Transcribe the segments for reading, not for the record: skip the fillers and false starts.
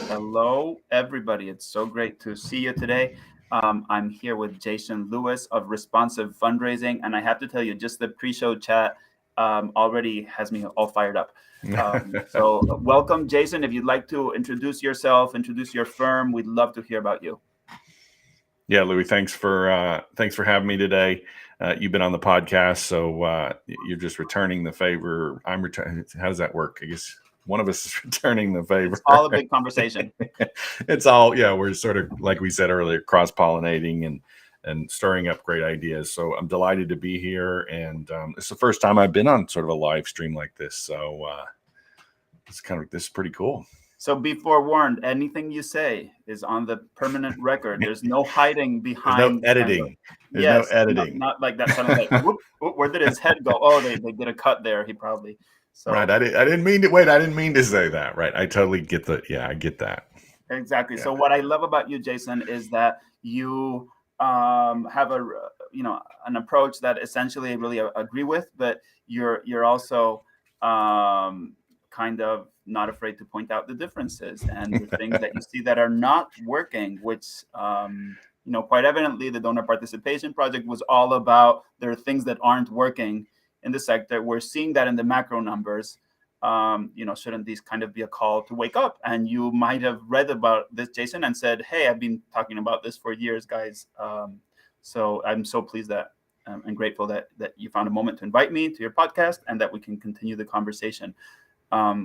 Hello, everybody. It's so great to see you today. I'm here with Jason Lewis of Responsive Fundraising, and I have to tell you, just the pre-show chat already has me all fired up. So, welcome, Jason. If you'd like to introduce yourself, introduce your firm, we'd love to hear about you. Yeah, Louis, thanks for having me today. You've been on the podcast, so you're just returning the favor. I'm returning. How does that work? I guess one of us is returning the favor. It's all a big conversation. It's all, yeah. We're sort of, like we said earlier, cross pollinating and stirring up great ideas. So I'm delighted to be here, and it's the first time I've been on sort of a live stream like this. So this is pretty cool. So be forewarned, anything you say is on the permanent record. There's no hiding behind. There's no editing. There's yes, no editing. Not like that. Sort of like, whoop, whoop, where did his head go? Oh, they did a cut there. He probably. So. Right. I didn't mean to. Wait, I didn't mean to say that. Right. I totally get that. Yeah, I get that. Exactly. Yeah. So what I love about you, Jason, is that you have an approach that essentially I really agree with, but you're also kind of not afraid to point out the differences and the things that you see that are not working, which quite evidently the donor participation project was all about. There are things that aren't working in the sector. We're seeing that in the macro numbers. Shouldn't these kind of be a call to wake up? And you might have read about this, Jason, and said, hey, I've been talking about this for years, guys. So I'm so pleased that and grateful that you found a moment to invite me to your podcast and that we can continue the conversation.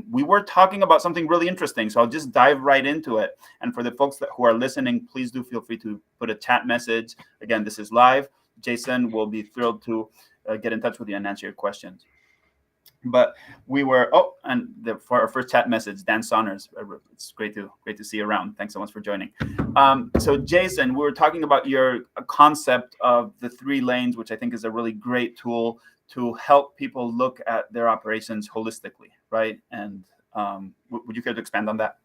We were talking about something really interesting, so I'll just dive right into it. And for the folks who are listening, please do feel free to put a chat message. Again, this is live. Jason will be thrilled to get in touch with you and answer your questions. But we were for our first chat message, Dan Saunders. It's great to see you around. Thanks so much for joining. So Jason, we were talking about your concept of the 3 lanes, which I think is a really great tool to help people look at their operations holistically, right? And would you care to expand on that?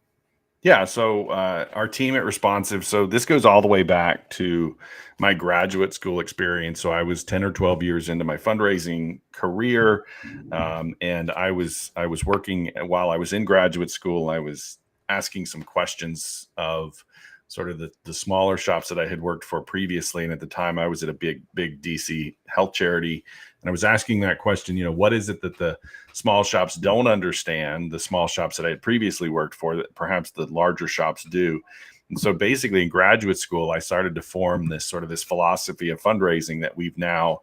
Yeah, so our team at Responsive, so this goes all the way back to my graduate school experience. So I was 10 or 12 years into my fundraising career, and I was working while I was in graduate school. I was asking some questions of sort of the smaller shops that I had worked for previously. And at the time I was at a big DC health charity. And I was asking that question, what is it that the small shops don't understand, the small shops that I had previously worked for, that perhaps the larger shops do? And so basically in graduate school, I started to form this philosophy of fundraising that we've now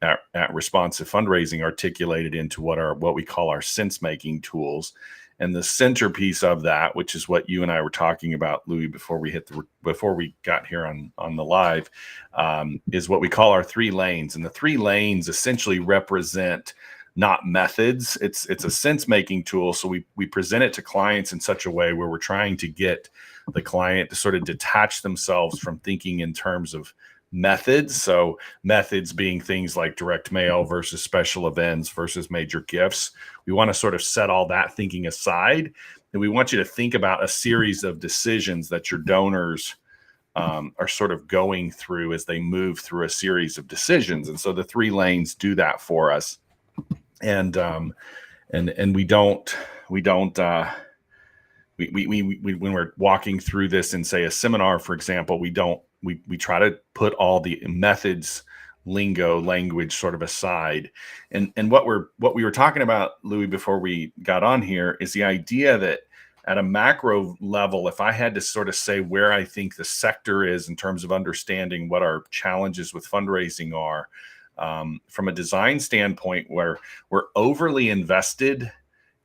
at Responsive Fundraising articulated into what we call our sense-making tools. And the centerpiece of that, which is what you and I were talking about, Louis, before we got here on the live, is what we call our 3 lanes. And the 3 lanes essentially represent not methods. It's a sense-making tool. So we present it to clients in such a way where we're trying to get the client to sort of detach themselves from thinking in terms of methods. So methods being things like direct mail versus special events versus major gifts. We want to sort of set all that thinking aside, and we want you to think about a series of decisions that your donors are sort of going through as they move through a series of decisions. And so the 3 lanes do that for us. And we don't when we're walking through this in, say, a seminar, for example, we try to put all the methods, lingo, language sort of aside. And what we were talking about, Louis, before we got on here, is the idea that at a macro level, if I had to sort of say where I think the sector is in terms of understanding what our challenges with fundraising are, from a design standpoint, where we're overly invested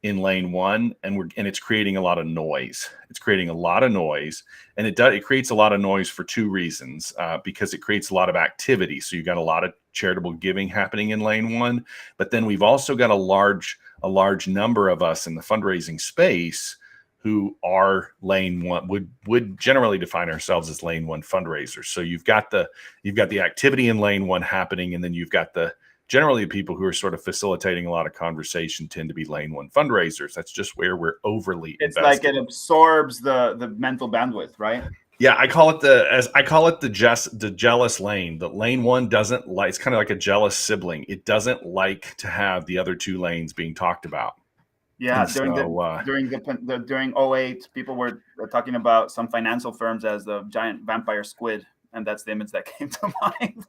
in lane 1, and it's creating a lot of noise. It's creating a lot of noise, and it creates a lot of noise for 2 reasons. Because it creates a lot of activity. So you've got a lot of charitable giving happening in lane 1, but then we've also got a large number of us in the fundraising space who are lane 1, would generally define ourselves as lane 1 fundraisers. So you've got the activity in lane 1 happening, and then you've got generally the people who are sort of facilitating a lot of conversation tend to be lane 1 fundraisers. That's just where we're overly invested. It's like it absorbs the mental bandwidth, right? Yeah, I call it the jealous lane. The lane 1 doesn't like, it's kind of like a jealous sibling. It doesn't like to have the other 2 lanes being talked about. Yeah, And so, during '08, people were talking about some financial firms as the giant vampire squid, and that's the image that came to mind.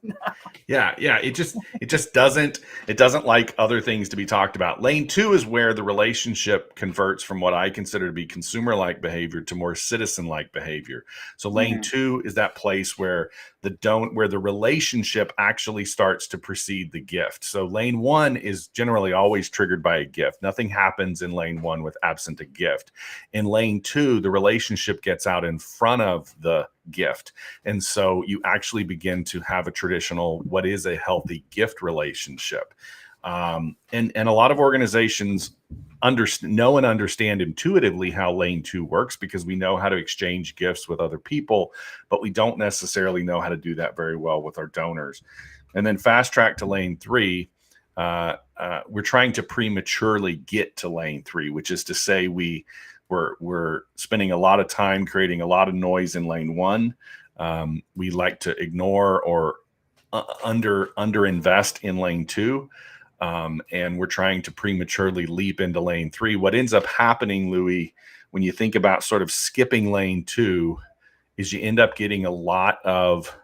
yeah, it doesn't like other things to be talked about. Lane two is where the relationship converts from what I consider to be consumer-like behavior to more citizen-like behavior. So lane two is that place where the relationship actually starts to precede the gift. So lane one is generally always triggered by a gift. Nothing happens in lane one with absent a gift. In lane two, the relationship gets out in front of the gift. And so you actually begin to have a traditional, what is a healthy gift relationship. And a lot of organizations know and understand intuitively how lane two works because we know how to exchange gifts with other people, but we don't necessarily know how to do that very well with our donors. And then fast track to lane three. We're trying to prematurely get to lane three, which is to say we're spending a lot of time creating a lot of noise in lane one. We like to ignore or underinvest in lane two. And we're trying to prematurely leap into lane three. What ends up happening, Louis, when you think about sort of skipping lane two, is you end up getting a lot of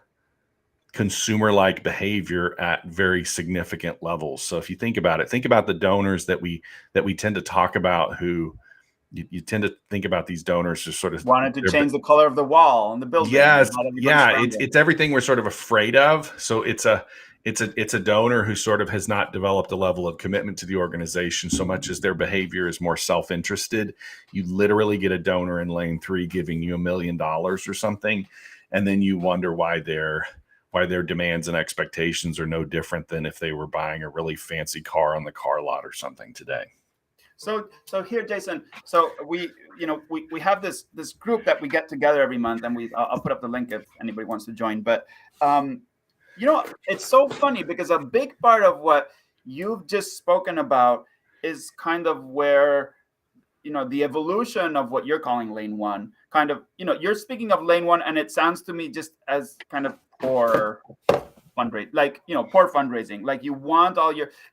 consumer-like behavior at very significant levels. So if you think about it, think about the donors that we tend to talk about who you tend to think about these donors as sort of wanted to change the color of the wall in the building. Yes, yeah, it's everything we're sort of afraid of. So it's a donor who sort of has not developed a level of commitment to the organization so much as their behavior is more self-interested. You literally get a donor in lane three giving you $1 million or something, and then you wonder why their demands and expectations are no different than if they were buying a really fancy car on the car lot or something today. So here, Jason. So we have this group that we get together every month, and I'll put up the link if anybody wants to join. But it's so funny because a big part of what you've just spoken about is kind of where the evolution of what you're calling lane one. Kind of you're speaking of lane one, and it sounds to me just as kind of poor fundraising, like poor fundraising. Like you want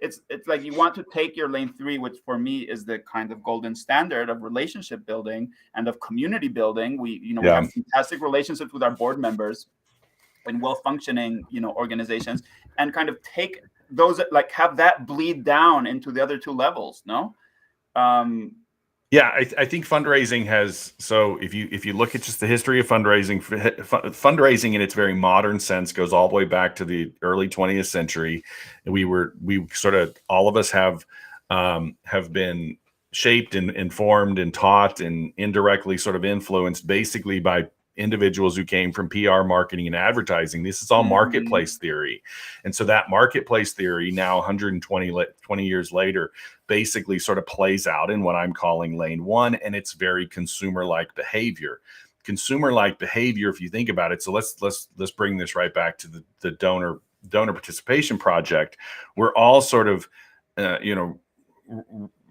it's like you want to take your lane three, which for me is the kind of golden standard of relationship building and of community building. We have fantastic relationships with our board members and well-functioning organizations, and kind of take those, like have that bleed down into the other two levels. Yeah, I think fundraising has. So if you look at just the history of fundraising in its very modern sense goes all the way back to the early 20th century. We sort of, all of us have been shaped and informed and taught and indirectly sort of influenced basically by individuals who came from PR, marketing, and advertising. This is all marketplace theory. And so that marketplace theory now 120 years later basically sort of plays out in what I'm calling lane one, and it's very consumer-like behavior. Consumer-like behavior, if you think about it. So let's bring this right back to the donor participation project. We're all sort of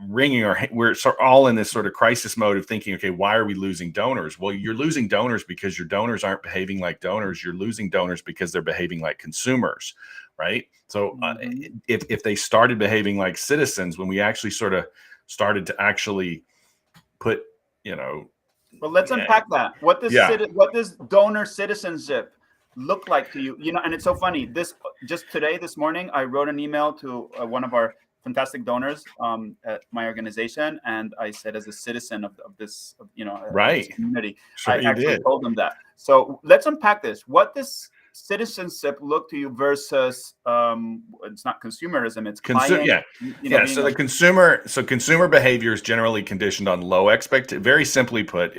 we're all in this sort of crisis mode of thinking, okay, why are we losing donors? Well, you're losing donors because your donors aren't behaving like donors. You're losing donors because they're behaving like consumers, right? So if they started behaving like citizens, when we actually sort of started to actually put, well, let's unpack that. What does donor citizenship look like to you? And it's so funny. This morning, I wrote an email to one of our fantastic donors at my organization, and I said, as a citizen of this, this community, sure, I actually told them that. So let's unpack this. What does citizenship look to you versus it's not consumerism, it's client, so consumer behavior is generally conditioned on low expectations. Very simply put,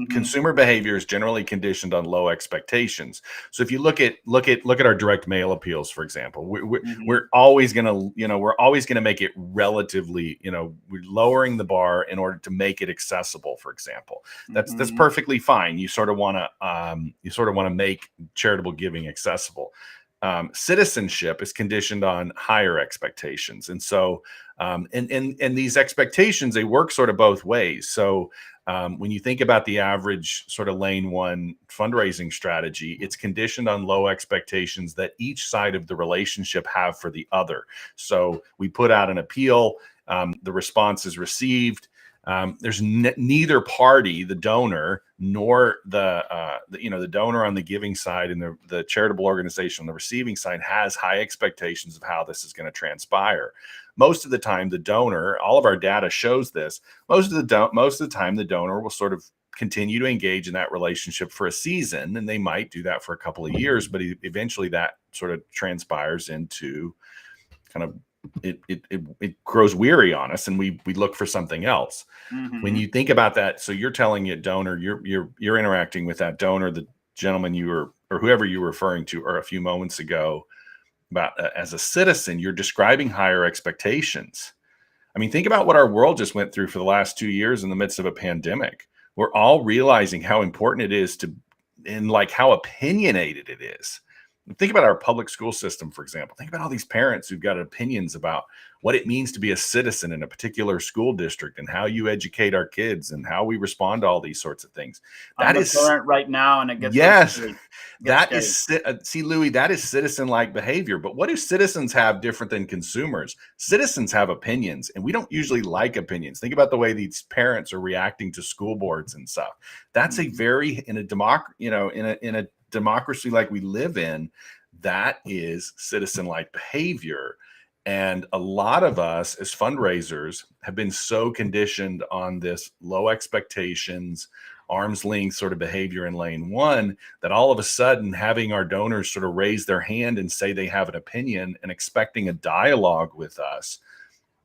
consumer behavior is generally conditioned on low expectations. So if you look at our direct mail appeals, for example, we're always going to make it relatively, we're lowering the bar in order to make it accessible, for example. That's perfectly fine. You sort of want to make charitable giving accessible. Citizenship is conditioned on higher expectations, and so and these expectations, they work sort of both ways. So when you think about the average sort of lane one fundraising strategy, it's conditioned on low expectations that each side of the relationship have for the other. So we put out an appeal, the response is received. There's neither party, the donor nor the donor on the giving side and the charitable organization on the receiving side has high expectations of how this is going to transpire. Most of the time, the donor, all of our data shows this. Most of the time, the donor will sort of continue to engage in that relationship for a season, and they might do that for a couple of years, but eventually that sort of transpires into kind of it grows weary on us, and we look for something else. Mm-hmm. When you think about that, so you're telling a donor, you're interacting with that donor, the gentleman or whoever you were referring to or a few moments ago about as a citizen, you're describing higher expectations. I mean, think about what our world just went through for the last 2 years in the midst of a pandemic. We're all realizing how important it is and like how opinionated it is. Think about our public school system, for example. Think about all these parents who've got opinions about what it means to be a citizen in a particular school district and how you educate our kids and how we respond to all these sorts of things. I'm a parent right now, and it gets yes, scary. that is see, Louis, that is citizen-like behavior. But what do citizens have different than consumers? Citizens have opinions, and we don't usually like opinions. Think about the way these parents are reacting to school boards and stuff. That's a very in a democracy like we live in, that is citizen-like behavior. And a lot of us as fundraisers have been so conditioned on this low expectations, arm's length sort of behavior in lane one that all of a sudden having our donors sort of raise their hand and say they have an opinion and expecting a dialogue with us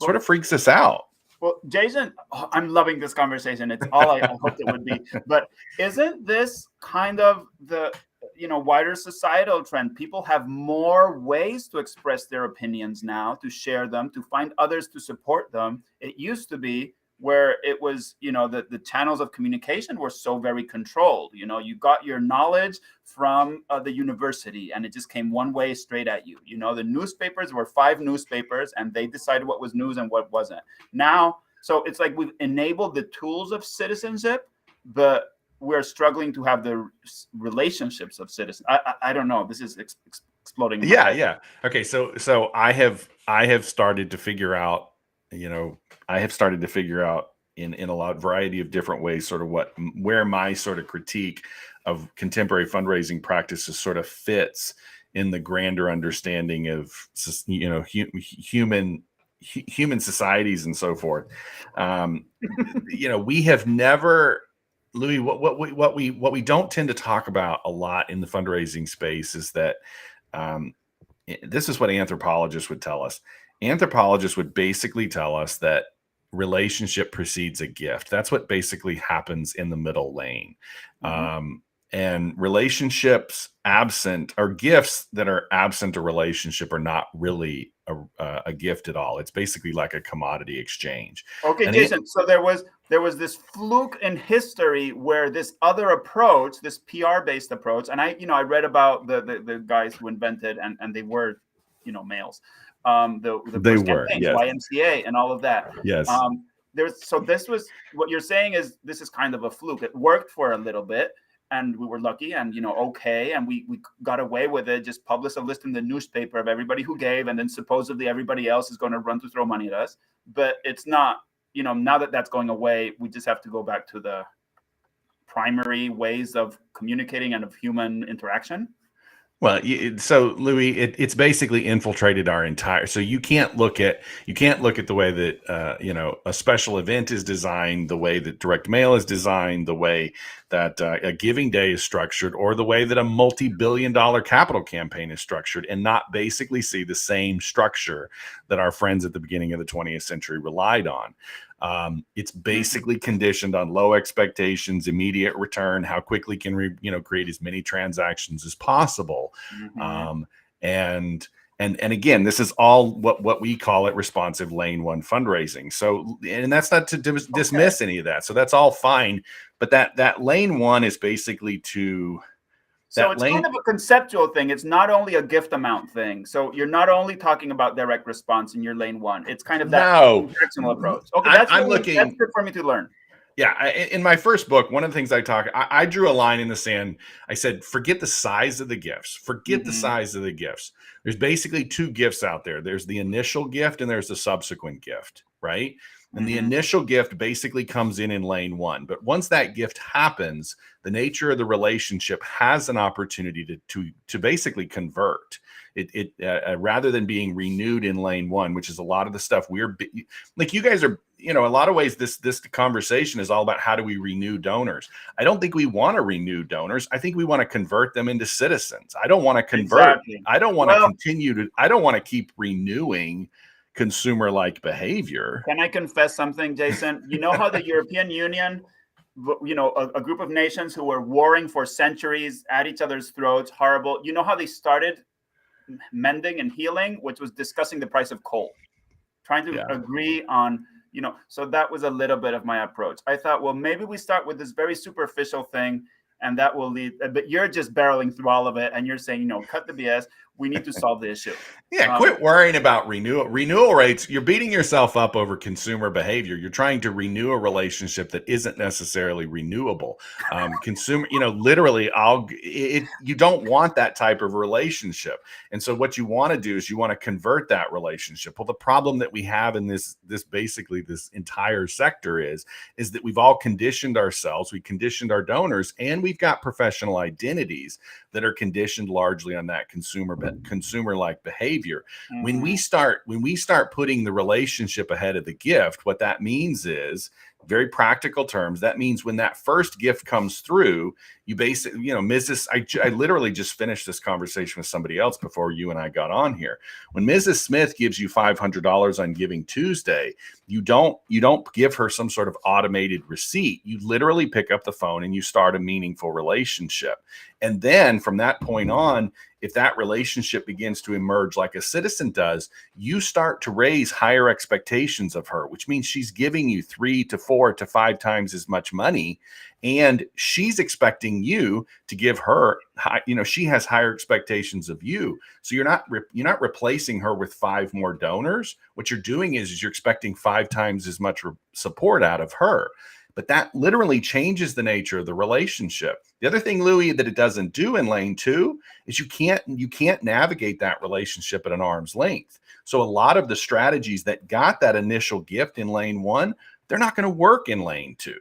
sort of freaks us out. Well, Jason, I'm loving this conversation. It's all I hoped it would be. But isn't this kind of the wider societal trend? People have more ways to express their opinions now, to share them, to find others to support them. It used to be where it was, the channels of communication were so very controlled. You got your knowledge from the university, and it just came one way straight at you. The newspapers were 5 newspapers, and they decided what was news and what wasn't. Now, so it's like we've enabled the tools of citizenship, but we're struggling to have the relationships of citizens. I don't know. This is exploding. Yeah. Okay. So I have started to figure out, in a variety of different ways, sort of where my sort of critique of contemporary fundraising practices sort of fits in the grander understanding of, human societies and so forth. We have never, Louis, what we don't tend to talk about a lot in the fundraising space is that this is what anthropologists would tell us. Anthropologists would basically tell us that relationship precedes a gift. That's what basically happens in the middle lane. Mm-hmm. And relationships absent, or gifts that are absent a relationship, are not really a gift at all. It's basically like a commodity exchange. Okay, Jason. So there was this fluke in history where this other approach, this PR-based approach, and I read about the guys who invented, and they were, males. They were, yes. YMCA and all of that. Yes. So this was what you're saying is this is kind of a fluke. It worked for a little bit, and we were lucky, and okay, and we got away with it. Just publish a list in the newspaper of everybody who gave, and then supposedly everybody else is going to run to throw money at us. But it's not. Now that that's going away, we just have to go back to the primary ways of communicating and of human interaction. Well, so Louis, it's basically infiltrated our entire. So you can't look at the way that a special event is designed, the way that direct mail is designed, the way that a giving day is structured, or the way that a multi-billion-dollar capital campaign is structured, and not basically see the same structure that our friends at the beginning of the 20th century relied on. It's basically conditioned on low expectations, immediate return, how quickly can we, create as many transactions as possible. Mm-hmm. And again, this is all what we call it responsive lane one fundraising. So, and that's not to dismiss any of that. So that's all fine. But that lane one is basically to. So it's kind of a conceptual thing. It's not only a gift amount thing. So you're not only talking about direct response in your lane one. It's kind of that personal approach. Okay, that's good for me to learn. Yeah, in my first book, one of the things I drew a line in the sand. I said, forget the size of the gifts. Forget the size of the gifts. There's basically 2 gifts out there. There's the initial gift and there's the subsequent gift, right? And the initial gift basically comes in lane one. But once that gift happens, the nature of the relationship has an opportunity to basically convert. Rather than being renewed in lane one, which is a lot of the stuff like you guys are, a lot of ways this conversation is all about how do we renew donors. I don't think we want to renew donors. I think we want to convert them into citizens. I don't want to convert. Exactly. I don't want to I don't want to keep renewing consumer-like behavior. Can I confess something, Jason? You know how the European Union, a group of nations who were warring for centuries at each other's throats, horrible. You know how they started mending and healing, which was discussing the price of coal, trying to agree on, so that was a little bit of my approach. I thought, well, maybe we start with this very superficial thing, and that will lead, but you're just barreling through all of it, and you're saying, cut the BS. We need to solve the issue. Yeah, quit worrying about renewal rates. You're beating yourself up over consumer behavior. You're trying to renew a relationship that isn't necessarily renewable. Consumer, literally, you don't want that type of relationship. And so what you want to do is you want to convert that relationship. Well, the problem that we have in this entire sector is that we've all conditioned ourselves, we conditioned our donors, and we've got professional identities that are conditioned largely on that consumer-like behavior. When we start putting the relationship ahead of the gift, what that means is, very practical terms, that means when that first gift comes through, you basically, I literally just finished this conversation with somebody else before you and I got on here. When Mrs. Smith gives you $500 on Giving Tuesday, you don't give her some sort of automated receipt. You literally pick up the phone and you start a meaningful relationship. And then from that point on, if that relationship begins to emerge like a citizen does, you start to raise higher expectations of her, which means she's giving you 3 to 4 to 5 times as much money. And she's expecting you to give her, she has higher expectations of you. So you're not replacing her with 5 more donors. What you're doing is you're expecting 5 times as much support out of her. But that literally changes the nature of the relationship. The other thing, Louis, that it doesn't do in lane 2 is you can't navigate that relationship at an arm's length. So a lot of the strategies that got that initial gift in lane 1, they're not going to work in lane 2.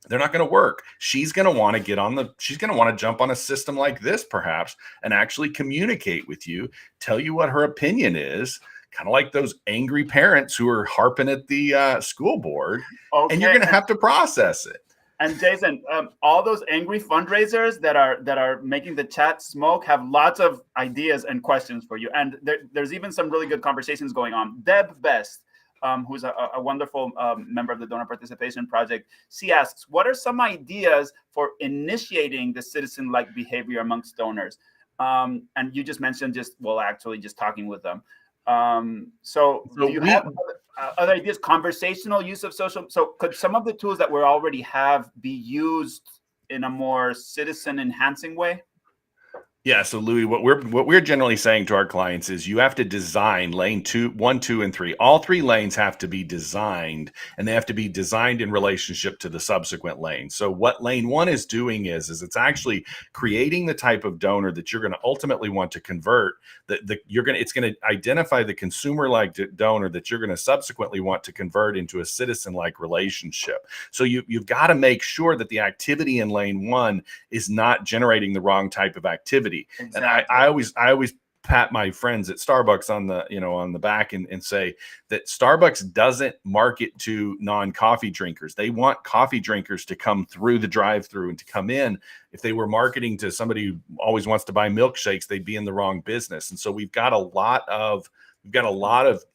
They're not going to work. She's going to want to jump on a system like this, perhaps, and actually communicate with you, tell you what her opinion is, kind of like those angry parents who are harping at the school board, and you're going to have to process it. And Jason, all those angry fundraisers that are making the chat smoke have lots of ideas and questions for you. And there's even some really good conversations going on. Deb Best, who's a wonderful member of the Donor Participation Project, she asks, what are some ideas for initiating the citizen-like behavior amongst donors? And you just mentioned just talking with them. So do you have other ideas? Conversational use of social. So could some of the tools that we already have be used in a more citizen enhancing way? Yeah. So Louis, what we're generally saying to our clients is you have to design lane 1, 2, and 3. All 3 lanes have to be designed, and they have to be designed in relationship to the subsequent lane. So what lane 1 is doing is it's actually creating the type of donor that you're going to ultimately want to convert. It's going to identify the consumer-like donor that you're going to subsequently want to convert into a citizen-like relationship. So you've got to make sure that the activity in lane 1 is not generating the wrong type of activity. Exactly. And I always pat my friends at Starbucks on the back and say that Starbucks doesn't market to non-coffee drinkers. They want coffee drinkers to come through the drive-through and to come in. If they were marketing to somebody who always wants to buy milkshakes, they'd be in the wrong business. And so we've got a lot of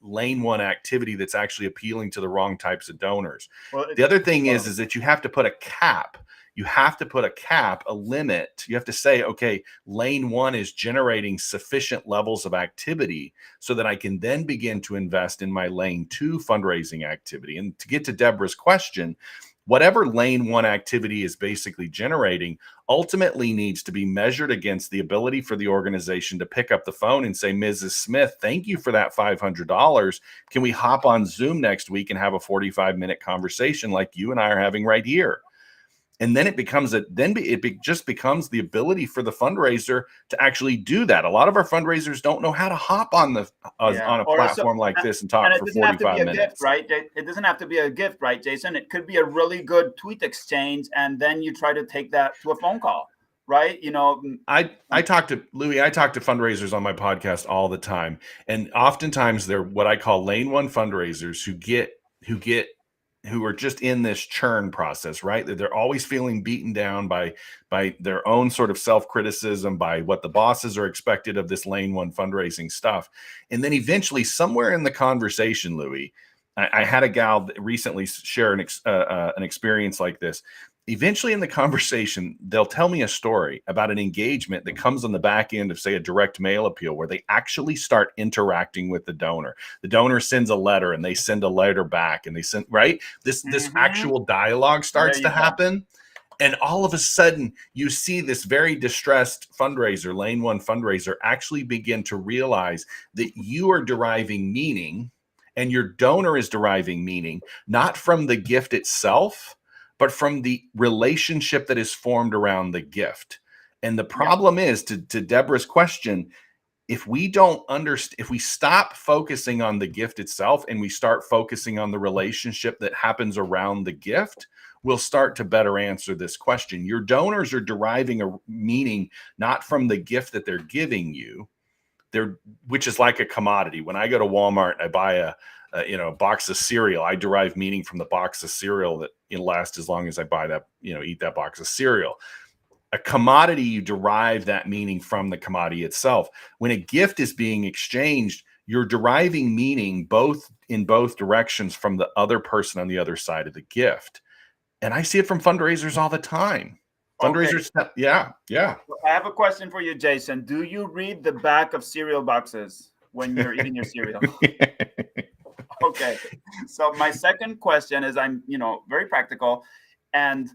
lane 1 activity that's actually appealing to the wrong types of donors. Well, the other thing is that you have to put a cap. You have to put a limit. You have to say, okay, lane 1 is generating sufficient levels of activity so that I can then begin to invest in my lane 2 fundraising activity. And to get to Deborah's question, whatever lane 1 activity is basically generating ultimately needs to be measured against the ability for the organization to pick up the phone and say, Mrs. Smith, thank you for that $500. Can we hop on Zoom next week and have a 45-minute conversation like you and I are having right here? And then it becomes just becomes the ability for the fundraiser to actually do that. A lot of our fundraisers don't know how to hop on on a platform like this and talk and it for doesn't have to be 45 a minutes. gift, right? It doesn't have to be a gift, right, Jason? It could be a really good tweet exchange, and then you try to take that to a phone call, right? I talk to Louis. I talk to fundraisers on my podcast all the time, and oftentimes they're what I call lane one fundraisers who are just in this churn process, right? They're always feeling beaten down by their own sort of self-criticism, by what the bosses are expected of this lane one fundraising stuff. And then eventually somewhere in the conversation, Louis, I had a gal that recently share an experience like this. Eventually in the conversation, they'll tell me a story about an engagement that comes on the back end of, say, a direct mail appeal, where they actually start interacting with the donor. The donor sends a letter and they send a letter back, and they send, right? This actual dialogue starts to happen. And all of a sudden, you see this very distressed fundraiser, lane one fundraiser, actually begin to realize that you are deriving meaning and your donor is deriving meaning, not from the gift itself, but from the relationship that is formed around the gift. And the problem is, to Deborah's question, if we don't understand, if we stop focusing on the gift itself and we start focusing on the relationship that happens around the gift, we'll start to better answer this question. Your donors are deriving a meaning not from the gift that they're giving you, which is like a commodity. When I go to Walmart and I buy a box of cereal, I derive meaning from the box of cereal that lasts as long as I buy that, eat that box of cereal. A commodity, you derive that meaning from the commodity itself. When a gift is being exchanged, you're deriving meaning in both directions from the other person on the other side of the gift. And I see it from fundraisers all the time. Fundraisers, okay. Yeah. I have a question for you, Jason. Do you read the back of cereal boxes when you're eating your cereal? Okay. So my second question is, I'm, very practical, and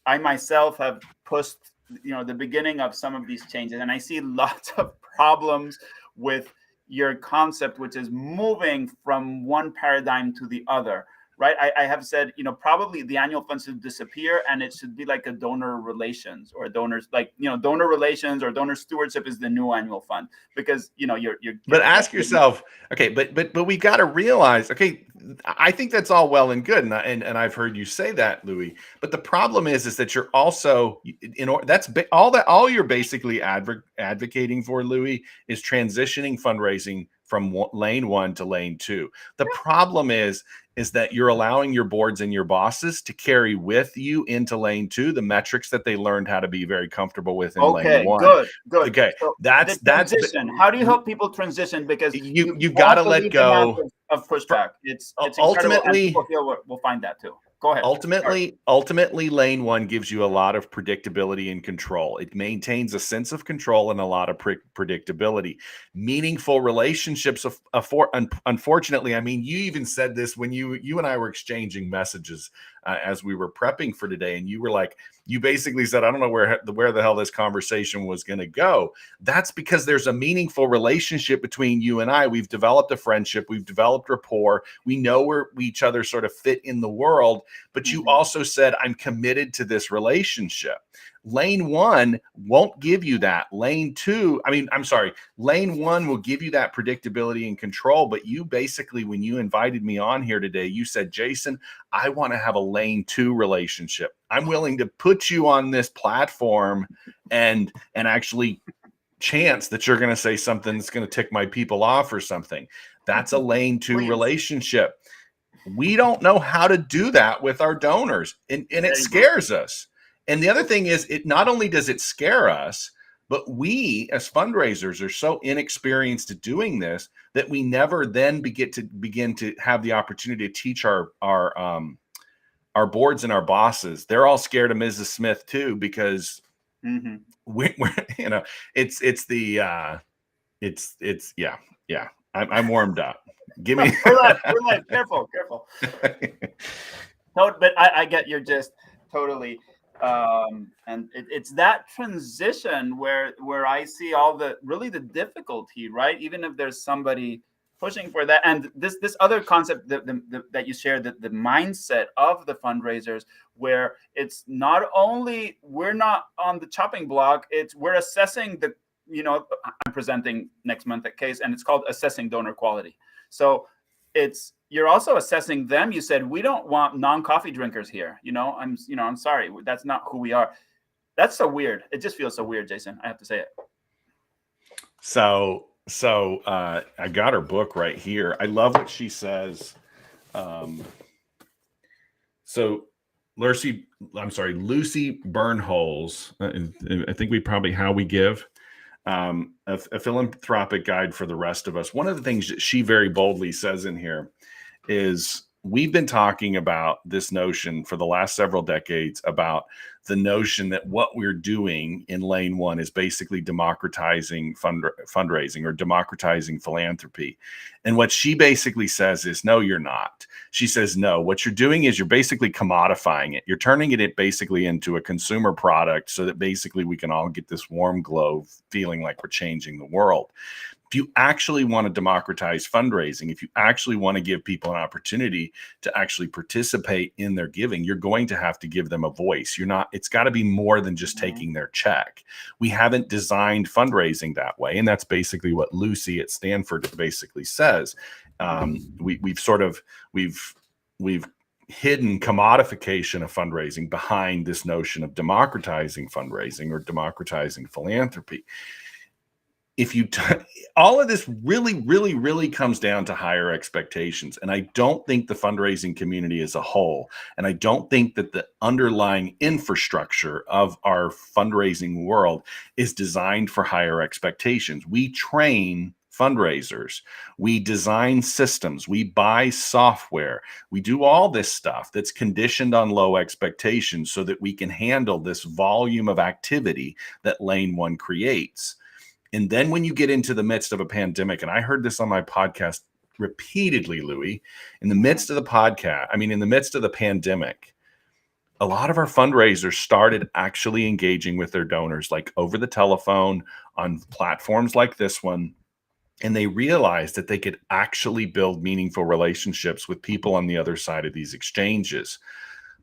I myself have pushed, the beginning of some of these changes, and I see lots of problems with your concept, which is moving from one paradigm to the other. Right. I have said, probably the annual fund should disappear, and it should be like a donor relations or donors, like, donor relations or donor stewardship is the new annual fund, because, you're but ask yourself, okay, but we got to realize, okay, I think that's all well and good. And I've heard you say that, Louis, but the problem is that you're also, all you're basically advocating for, Louis, is transitioning fundraising from lane one to lane two. The problem is that you're allowing your boards and your bosses to carry with you into lane two the metrics that they learned how to be very comfortable with in lane one. Good. Okay, so that's how do you help people transition? Because you got to let go of pushback. It's ultimately, and people will find that too. Go ahead. Ultimately, lane one gives you a lot of predictability and control. It maintains a sense of control and a lot of predictability. Meaningful relationships, unfortunately, I mean, you even said this when you and I were exchanging messages as we were prepping for today, and you were like, you basically said, I don't know where the hell this conversation was going to go. That's because there's a meaningful relationship between you and I. We've developed a friendship. We've developed rapport. We know where each other sort of fit in the world. But you also said, I'm committed to this relationship. Lane one won't give you that. Lane one will give you that predictability and control. But you basically, when you invited me on here today, you said, Jason, I want to have a lane two relationship. I'm willing to put you on this platform and actually chance that you're going to say something that's going to tick my people off or something. That's a lane two relationship. We don't know how to do that with our donors, and it scares us. And the other thing is, it not only does it scare us, but we as fundraisers are so inexperienced at doing this that we never then begin to have the opportunity to teach our boards and our bosses. They're all scared of Mrs. Smith too, because we're I'm warmed up. Give me relax. Careful. No, but I get your gist totally. And it's that transition where I see all the difficulty, right? Even if there's somebody pushing for that. And this other concept that you shared, the mindset of the fundraisers, where it's not only we're not on the chopping block, it's we're assessing the, I'm presenting next month at Case, and it's called assessing donor quality. So it's, you're also assessing them. You said we don't want non-coffee drinkers here. I'm sorry, that's not who we are. That's so weird. It just feels so weird, Jason. I have to say it. So I got her book right here. I love what she says. So Lucy Burnholes, I think we probably How We Give, a philanthropic guide for the rest of us. One of the things that she very boldly says in here is, we've been talking about this notion for the last several decades about the notion that what we're doing in lane one is basically democratizing fundraising or democratizing philanthropy. And what she basically says is, no, you're not. She says, no, what you're doing is you're basically commodifying it. You're turning it basically into a consumer product so that basically we can all get this warm glow feeling like we're changing the world. If you actually want to democratize fundraising, if you actually want to give people an opportunity to actually participate in their giving, you're going to have to give them a voice. It's got to be more than just taking their check. We haven't designed fundraising that way. And that's basically what Lucy at Stanford basically says. We've hidden commodification of fundraising behind this notion of democratizing fundraising or democratizing philanthropy. All of this really comes down to higher expectations. And I don't think the fundraising community as a whole, and I don't think that the underlying infrastructure of our fundraising world is designed for higher expectations. We train fundraisers, we design systems, we buy software, we do all this stuff that's conditioned on low expectations so that we can handle this volume of activity that Lane One creates. And then when you get into the midst of a pandemic, and I heard this on my podcast repeatedly, Louis, in the midst of the pandemic, a lot of our fundraisers started actually engaging with their donors, like over the telephone on platforms like this one. And they realized that they could actually build meaningful relationships with people on the other side of these exchanges.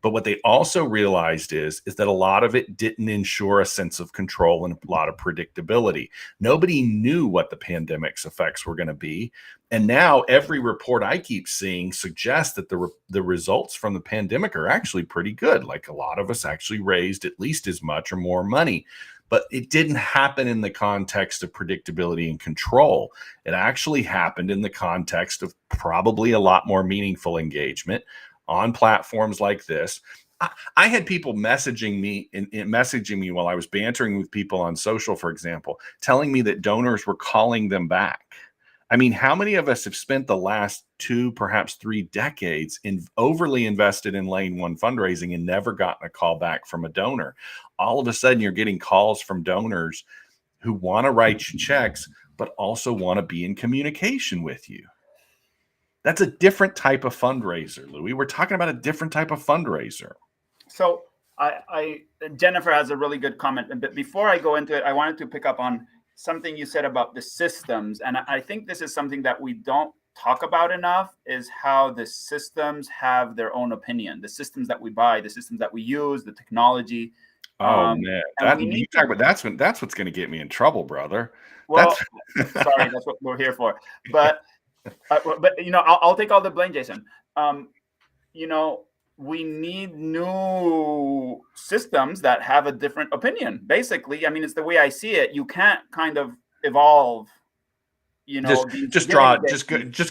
But what they also realized is that a lot of it didn't ensure a sense of control and a lot of predictability. Nobody knew what the pandemic's effects were going to be. And now every report I keep seeing suggests that the results from the pandemic are actually pretty good. Like, a lot of us actually raised at least as much or more money. But it didn't happen in the context of predictability and control. It actually happened in the context of probably a lot more meaningful engagement on platforms like this. I had people messaging me while I was bantering with people on social, for example, telling me that donors were calling them back. I mean, how many of us have spent the last 2, perhaps 3 decades overly invested in Lane One fundraising and never gotten a call back from a donor? All of a sudden, you're getting calls from donors who want to write you checks, but also want to be in communication with you. That's a different type of fundraiser, Louis. We're talking about a different type of fundraiser. So Jennifer has a really good comment. But before I go into it, I wanted to pick up on something you said about the systems. And I think this is something that we don't talk about enough, is how the systems have their own opinion. The systems that we buy, the systems that we use, the technology. Oh man, that's what's going to get me in trouble, brother. Well, sorry, that's what we're here for. But I'll take all the blame, Jason. We need new systems that have a different opinion. Basically, I mean, it's the way I see it. You can't kind of evolve. Just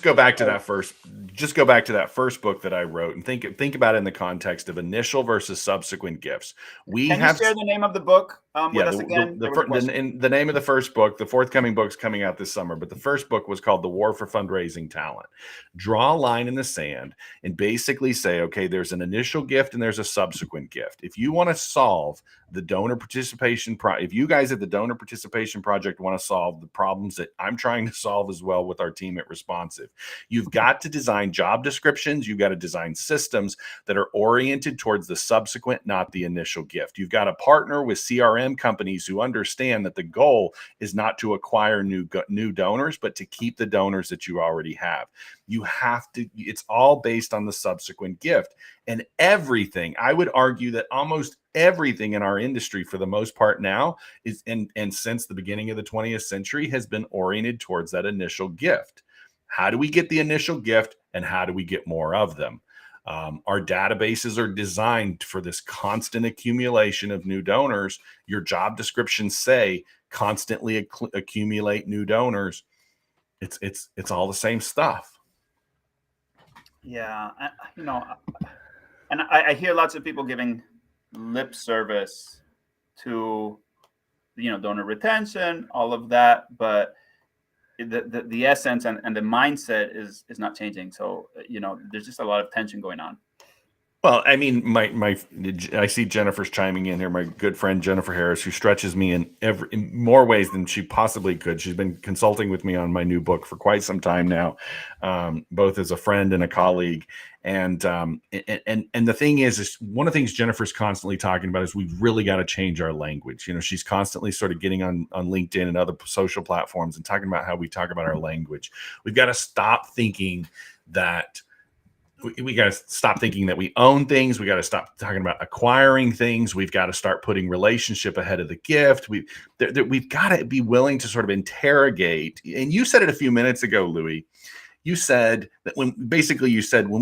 go back to that first book that I wrote and think about it in the context of initial versus subsequent gifts. Can you share the name of the book with us again? The name of the first book, the forthcoming book's coming out this summer, but the first book was called The War for Fundraising Talent. Draw a line in the sand and basically say, okay, there's an initial gift and there's a subsequent gift. If you want to solve the donor participation if you guys at the donor participation project want to solve the problems that I'm trying to solve as well with our team at Responsive, you've got to design job descriptions. You've got to design systems that are oriented towards the subsequent, not the initial gift. You've got to partner with CRM companies who understand that the goal is not to acquire new donors, but to keep the donors that you already have. You have to, it's all based on the subsequent gift. And everything, I would argue that almost everything in our industry for the most part now is, and since the beginning of the 20th century, has been oriented towards that initial gift. How do we get the initial gift, and how do we get more of them? Our databases are designed for this constant accumulation of new donors. Your job descriptions say constantly accumulate new donors. It's all the same stuff. Yeah, you know, and I hear lots of people giving lip service to, you know, donor retention, all of that, but the essence and the mindset is not changing. So, you know, there's just a lot of tension going on. Well, I mean, I see Jennifer's chiming in here. My good friend Jennifer Harris, who stretches me in more ways than she possibly could. She's been consulting with me on my new book for quite some time now, both as a friend and a colleague. And the thing is one of the things Jennifer's constantly talking about is we've really got to change our language. You know, she's constantly sort of getting on LinkedIn and other social platforms and talking about how we talk about our language. We've got to stop thinking that. We got to stop thinking that we own things. We got to stop talking about acquiring things. We've got to start putting relationship ahead of the gift. We've got to be willing to sort of interrogate. And you said it a few minutes ago, Louis. You said that when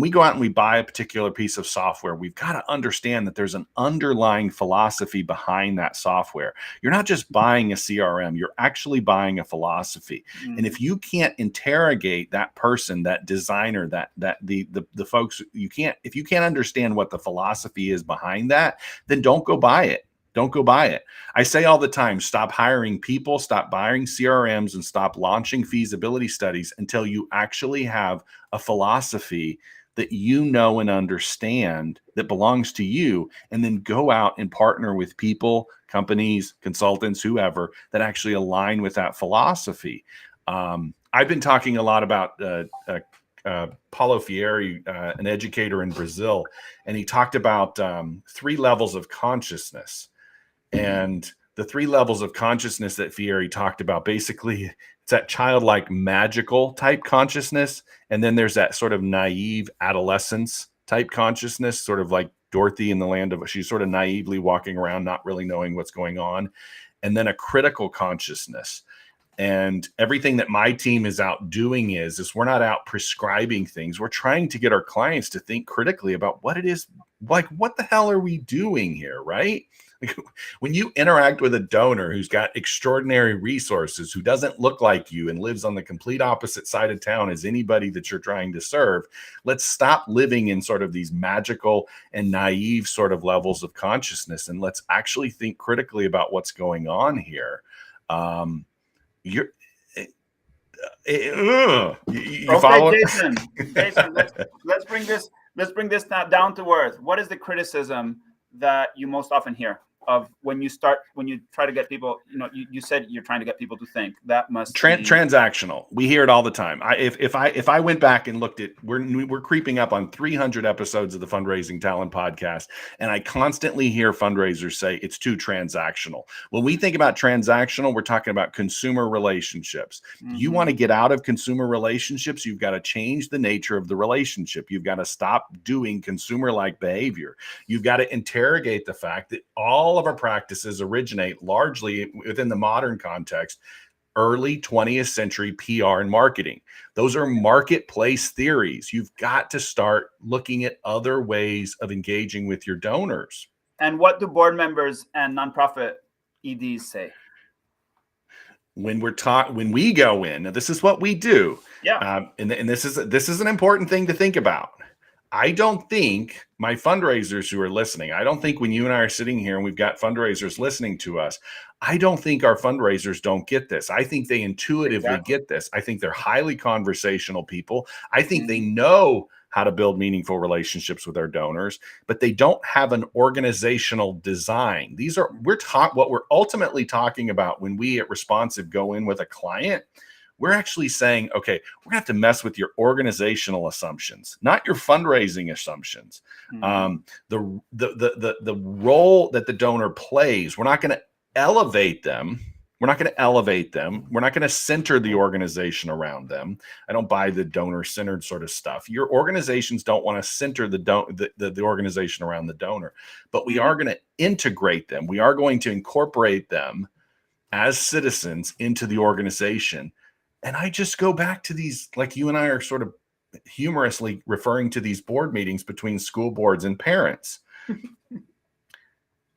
we go out and we buy a particular piece of software, we've got to understand that there's an underlying philosophy behind that software. You're not just buying a CRM, you're actually buying a philosophy. Mm-hmm. And if you can't interrogate that person, that designer, the folks, if you can't understand what the philosophy is behind that, then don't go buy it. Don't go buy it. I say all the time, stop hiring people, stop buying CRMs, and stop launching feasibility studies until you actually have a philosophy that you know and understand that belongs to you, and then go out and partner with people, companies, consultants, whoever, that actually align with that philosophy. I've been talking a lot about Paulo Freire, an educator in Brazil, and he talked about 3 levels of consciousness. And the 3 levels of consciousness that Freire talked about, basically, it's that childlike, magical type consciousness. And then there's that sort of naive adolescence type consciousness, sort of like Dorothy in the land of, she's sort of naively walking around, not really knowing what's going on. And then a critical consciousness. And everything that my team is out doing is we're not out prescribing things. We're trying to get our clients to think critically about what it is, like, what the hell are we doing here, right? Like, when you interact with a donor who's got extraordinary resources, who doesn't look like you and lives on the complete opposite side of town as anybody that you're trying to serve, let's stop living in sort of these magical and naive sort of levels of consciousness, and let's actually think critically about what's going on here. You follow? Jason, let's bring this down to earth. What is the criticism that you most often hear of when you try to get people? You know, you said you're trying to get people to think. That must be transactional. We hear it all the time. If I went back and looked at, we're creeping up on 300 episodes of the Fundraising Talent Podcast, and I constantly hear fundraisers say it's too transactional. When we think about transactional, we're talking about consumer relationships. Mm-hmm. You want to get out of consumer relationships, you've got to change the nature of the relationship. You've got to stop doing consumer-like behavior. You've got to interrogate the fact that all of our practices originate largely within the modern context, early 20th century PR and marketing. Those are marketplace theories. You've got to start looking at other ways of engaging with your donors. And what do board members and nonprofit EDs say? When we go in, now this is what we do. Yeah. And this is an important thing to think about. I don't think my fundraisers who are listening, I don't think when you and I are sitting here and we've got fundraisers listening to us, I don't think our fundraisers don't get this. I think they intuitively get this. I think they're highly conversational people. I think they know how to build meaningful relationships with our donors, but they don't have an organizational design. What we're ultimately talking about when we at Responsive go in with a client. We're actually saying, okay, we're gonna have to mess with your organizational assumptions, not your fundraising assumptions. The role that the donor plays, we're not gonna elevate them. We're not going to elevate them. We're not going to center the organization around them. I don't buy the donor-centered sort of stuff. Your organizations don't want to center the organization around the donor, but we are going to integrate them. We are going to incorporate them as citizens into the organization. And I just go back to these, like you and I are sort of humorously referring to these board meetings between school boards and parents.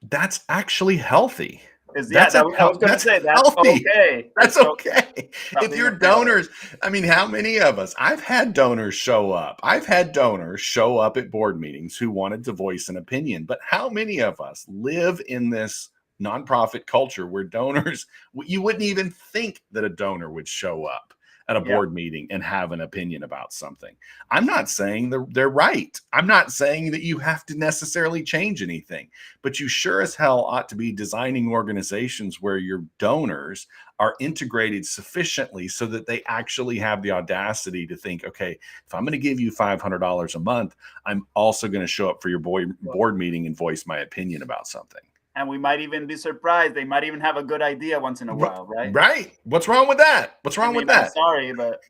That's actually healthy. I was going to say that's healthy. Okay. That's okay. If your donors, I mean, how many of us? I've had donors show up. I've had donors show up at board meetings who wanted to voice an opinion. But how many of us live in this nonprofit culture where donors, you wouldn't even think that a donor would show up at a board meeting and have an opinion about something? I'm not saying they're right. I'm not saying that you have to necessarily change anything, but you sure as hell ought to be designing organizations where your donors are integrated sufficiently so that they actually have the audacity to think, okay, if I'm going to give you $500 a month, I'm also going to show up for your board meeting and voice my opinion about something. And we might even be surprised. They might even have a good idea once in a while, right? Right. What's wrong with that? What's wrong with that? I'm sorry, but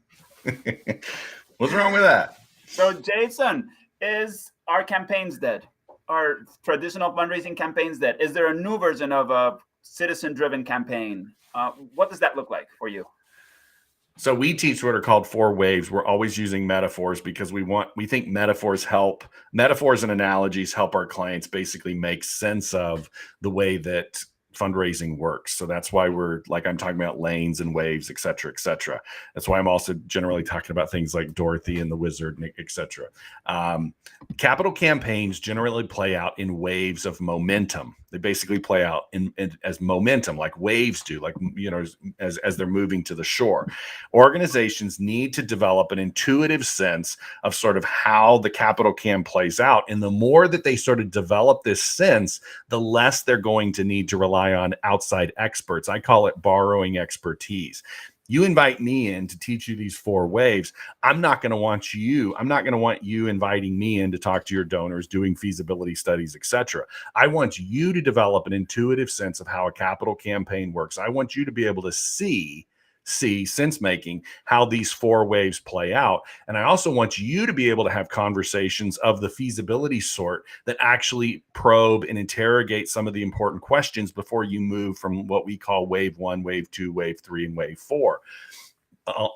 what's wrong with that? So, Jason, is our campaigns dead? Are traditional fundraising campaigns dead? Is there a new version of a citizen-driven campaign? What does that look like for you? So we teach what are called 4 waves. We're always using metaphors because we think metaphors and analogies help our clients basically make sense of the way that fundraising works. So that's why I'm talking about lanes and waves, et cetera, et cetera. That's why I'm also generally talking about things like Dorothy and the Wizard, et cetera. Capital campaigns generally play out in waves of momentum. They basically play out as momentum, like waves do, like, as they're moving to the shore. Organizations need to develop an intuitive sense of sort of how the capital cam plays out. And the more that they sort of develop this sense, the less they're going to need to rely on outside experts. I call it borrowing expertise. You invite me in to teach you these 4 waves. I'm not going to want you inviting me in to talk to your donors, doing feasibility studies, etc. I want you to develop an intuitive sense of how a capital campaign works. I want you to be able to see sense making how these 4 waves play out. And I also want you to be able to have conversations of the feasibility sort that actually probe and interrogate some of the important questions before you move from what we call wave 1, wave 2, wave 3, and wave 4.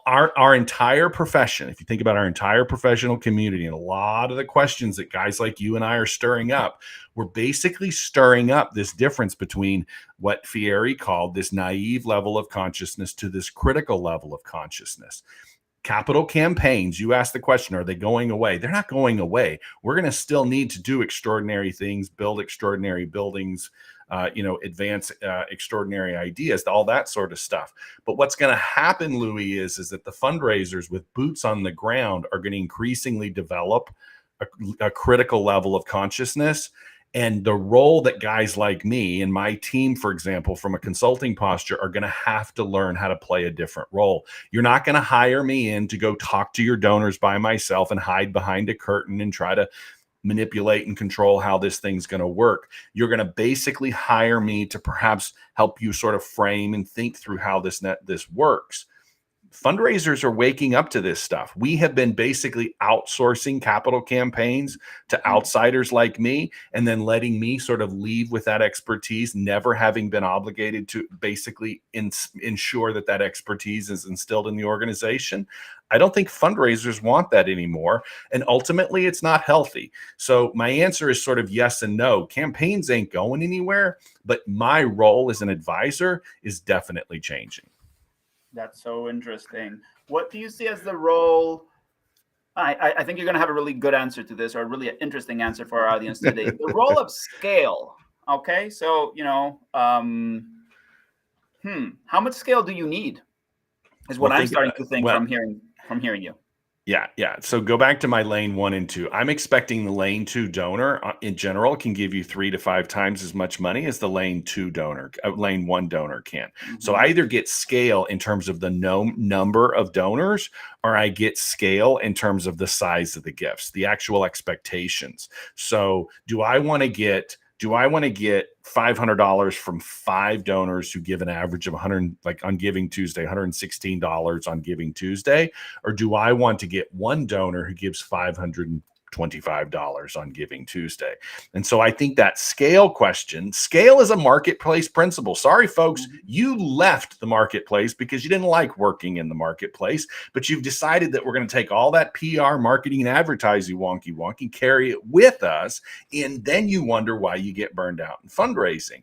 Our entire profession, if you think about our entire professional community and a lot of the questions that guys like you and I are stirring up, we're basically stirring up this difference between what Fieri called this naive level of consciousness to this critical level of consciousness. Capital campaigns, you asked the question, are they going away? They're not going away. We're going to still need to do extraordinary things, build extraordinary buildings, advance extraordinary ideas, all that sort of stuff. But what's going to happen, Louis, is that the fundraisers with boots on the ground are going to increasingly develop a critical level of consciousness. And the role that guys like me and my team, for example, from a consulting posture, are going to have to learn how to play a different role. You're not going to hire me in to go talk to your donors by myself and hide behind a curtain and try to manipulate and control how this thing's going to work. You're going to basically hire me to perhaps help you sort of frame and think through how this works. Fundraisers are waking up to this stuff. We have been basically outsourcing capital campaigns to outsiders like me, and then letting me sort of leave with that expertise, never having been obligated to basically ensure that expertise is instilled in the organization. I don't think fundraisers want that anymore. And ultimately, it's not healthy. So my answer is sort of yes and no. Campaigns ain't going anywhere, but my role as an advisor is definitely changing. That's so interesting. What do you see as the role? I think you're going to have a really good answer to this, or a really interesting answer for our audience today. The role of scale. Okay, so how much scale do you need? Is what I'm starting to think from hearing you. Yeah. So go back to my lane 1 and 2. I'm expecting the lane 2 donor in general can give you 3 to 5 times as much money as the lane 2 donor, lane 1 donor can. So I either get scale in terms of the number of donors, or I get scale in terms of the size of the gifts, the actual expectations. So do I want to get $500 from 5 donors who give an average of 100, like on Giving Tuesday, $116 on Giving Tuesday? Or do I want to get 1 donor who gives $525 on Giving Tuesday? And so I think that scale is a marketplace principle. Sorry, folks, you left the marketplace because you didn't like working in the marketplace, but you've decided that we're going to take all that PR, marketing, and advertising wonky, carry it with us, and then you wonder why you get burned out in fundraising.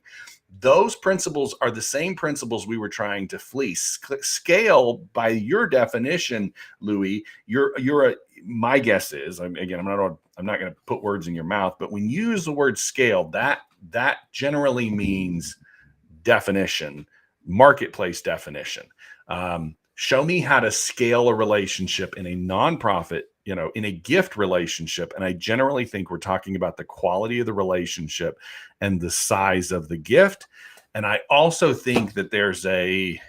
Those principles are the same principles we were trying to fleece. Scale, by your definition, Louis, my guess is, again, I'm not going to put words in your mouth, but when you use the word scale, that generally means definition, marketplace definition. Show me how to scale a relationship in a nonprofit, in a gift relationship. And I generally think we're talking about the quality of the relationship and the size of the gift. And I also think that there's a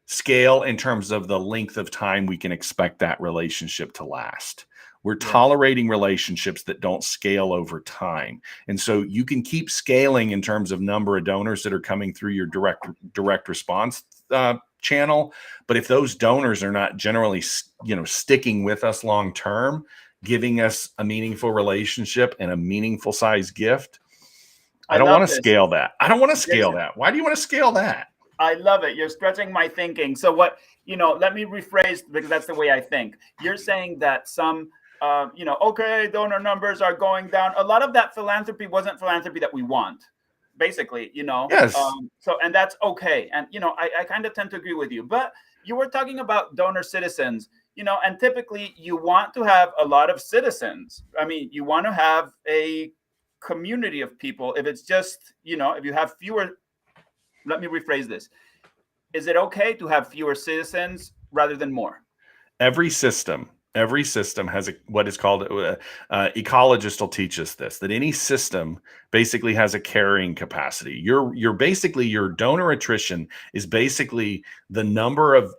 scale in terms of the length of time we can expect that relationship to last. We're tolerating relationships that don't scale over time. And so you can keep scaling in terms of number of donors that are coming through your direct response channel. But if those donors are not generally, sticking with us long term, giving us a meaningful relationship and a meaningful size gift, I don't want to scale that. I don't want to scale that. Why do you want to scale that? I love it. You're stretching my thinking. So let me rephrase, because that's the way I think. You're saying that some, okay, donor numbers are going down. A lot of that philanthropy wasn't philanthropy that we want, basically, Yes. And that's okay. And, I kind of tend to agree with you. But you were talking about donor citizens, and typically you want to have a lot of citizens. I mean, you want to have a community of people. If it's just, if you have fewer, let me rephrase this. Is it okay to have fewer citizens rather than more? Every system has what is called ecologists will teach us this, that any system basically has a carrying capacity. Your donor attrition is basically the number of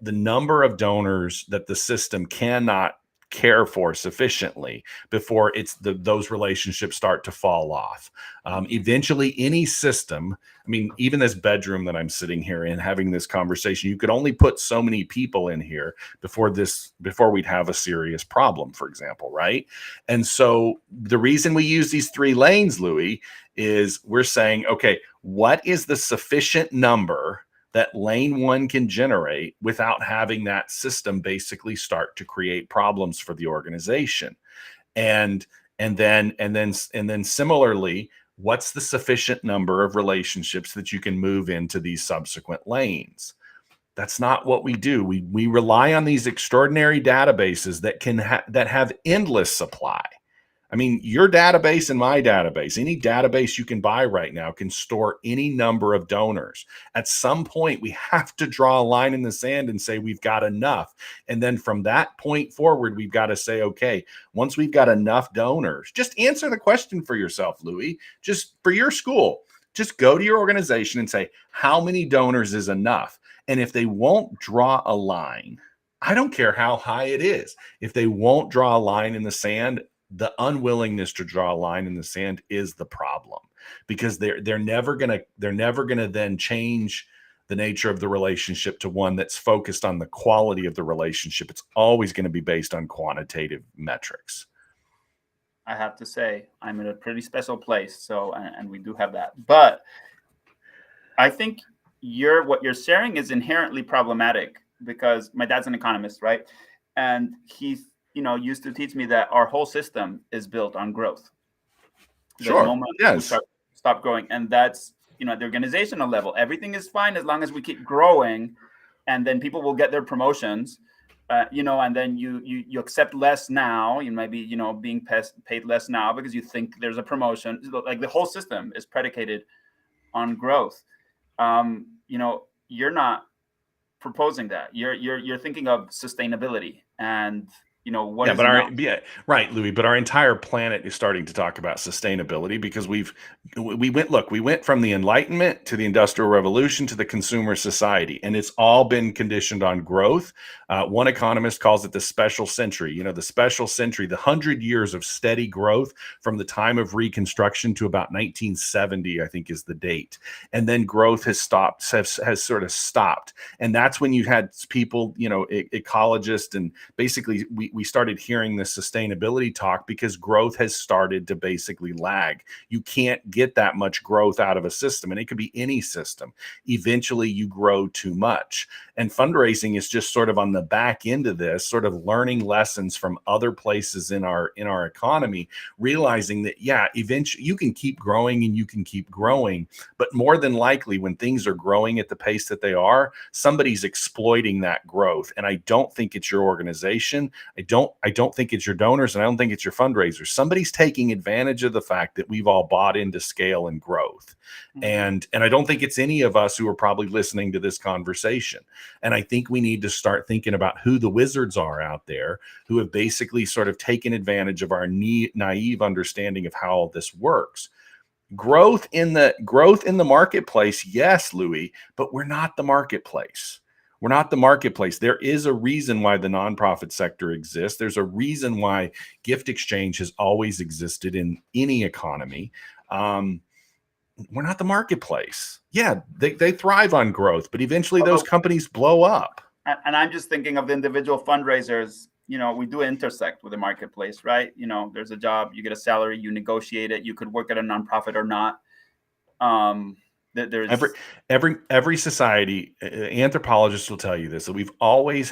donors that the system cannot care for sufficiently before those relationships start to fall off. Eventually, any system, I mean, even this bedroom that I'm sitting here in having this conversation, you could only put so many people in here before we'd have a serious problem, for example, right? And so the reason we use these 3 lanes, Louis, is we're saying, okay, what is the sufficient number that lane 1 can generate without having that system basically start to create problems for the organization? And then similarly, what's the sufficient number of relationships that you can move into these subsequent lanes? That's not what we do. We rely on these extraordinary databases that have endless supply. I mean, your database and my database, any database you can buy right now can store any number of donors. At some point, we have to draw a line in the sand and say we've got enough. And then from that point forward, we've got to say, okay, once we've got enough donors, just answer the question for yourself, Louis, just for your school. Just go to your organization and say, how many donors is enough? And if they won't draw a line, I don't care how high it is. If they won't draw a line in the sand, the unwillingness to draw a line in the sand is the problem, because they're never gonna then change the nature of the relationship to one that's focused on the quality of the relationship. It's always going to be based on quantitative metrics. I have to say, I'm in a pretty special place. So, and we do have that, but I think what you're sharing is inherently problematic, because my dad's an economist, right? And he's used to teach me that our whole system is built on growth. Sure. The moment we stop growing, and that's at the organizational level, everything is fine as long as we keep growing, and then people will get their promotions, and then you accept less now. You might be being paid less now because you think there's a promotion. Like the whole system is predicated on growth. You're not proposing that. You're thinking of sustainability, and what Yeah, is but enough? right, Louis. But our entire planet is starting to talk about sustainability because we went from the Enlightenment to the Industrial Revolution to the consumer society, and it's all been conditioned on growth. One economist calls it the special century. The special century, the 100 years of steady growth from the time of Reconstruction to about 1970, I think is the date, and then growth has stopped, has sort of stopped, and that's when you had people, ecologists, and basically we started hearing this sustainability talk because growth has started to basically lag. You can't get that much growth out of a system, and it could be any system. Eventually you grow too much, and fundraising is just sort of on the back end of this, sort of learning lessons from other places in our economy, realizing that eventually you can keep growing and you can keep growing, but more than likely when things are growing at the pace that they are, somebody's exploiting that growth. And I don't think it's your organization. I don't think it's your donors, and I don't think it's your fundraisers. Somebody's taking advantage of the fact that we've all bought into scale and growth. And I don't think it's any of us who are probably listening to this conversation. And I think we need to start thinking about who the wizards are out there who have basically sort of taken advantage of our naive understanding of how all this works. Growth in the marketplace, yes, Louis, but we're not the marketplace. We're not the marketplace. There is a reason why the nonprofit sector exists. There's a reason why gift exchange has always existed in any economy. We're not the marketplace. Yeah, they thrive on growth, but eventually those companies blow up. And I'm just thinking of the individual fundraisers. We do intersect with the marketplace, right? There's a job, you get a salary, you negotiate it. You could work at a nonprofit or not. There's every society, anthropologists will tell you this, that we've always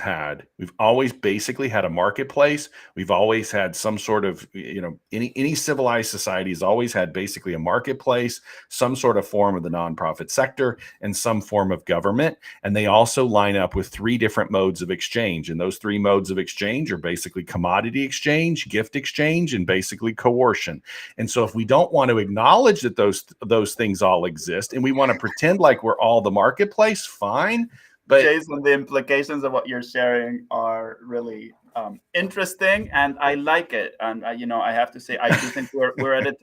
basically had a marketplace. We've always had some sort of, any civilized society has always had basically a marketplace, some sort of form of the nonprofit sector, and some form of government. And they also line up with three different modes of exchange. And those three modes of exchange are basically commodity exchange, gift exchange, and basically coercion. And so if we don't want to acknowledge that those things all exist, and we want to pretend like we're all the marketplace, fine. But Jason, the implications of what you're sharing are really interesting, and I like it. And I have to say, I do think we're at it.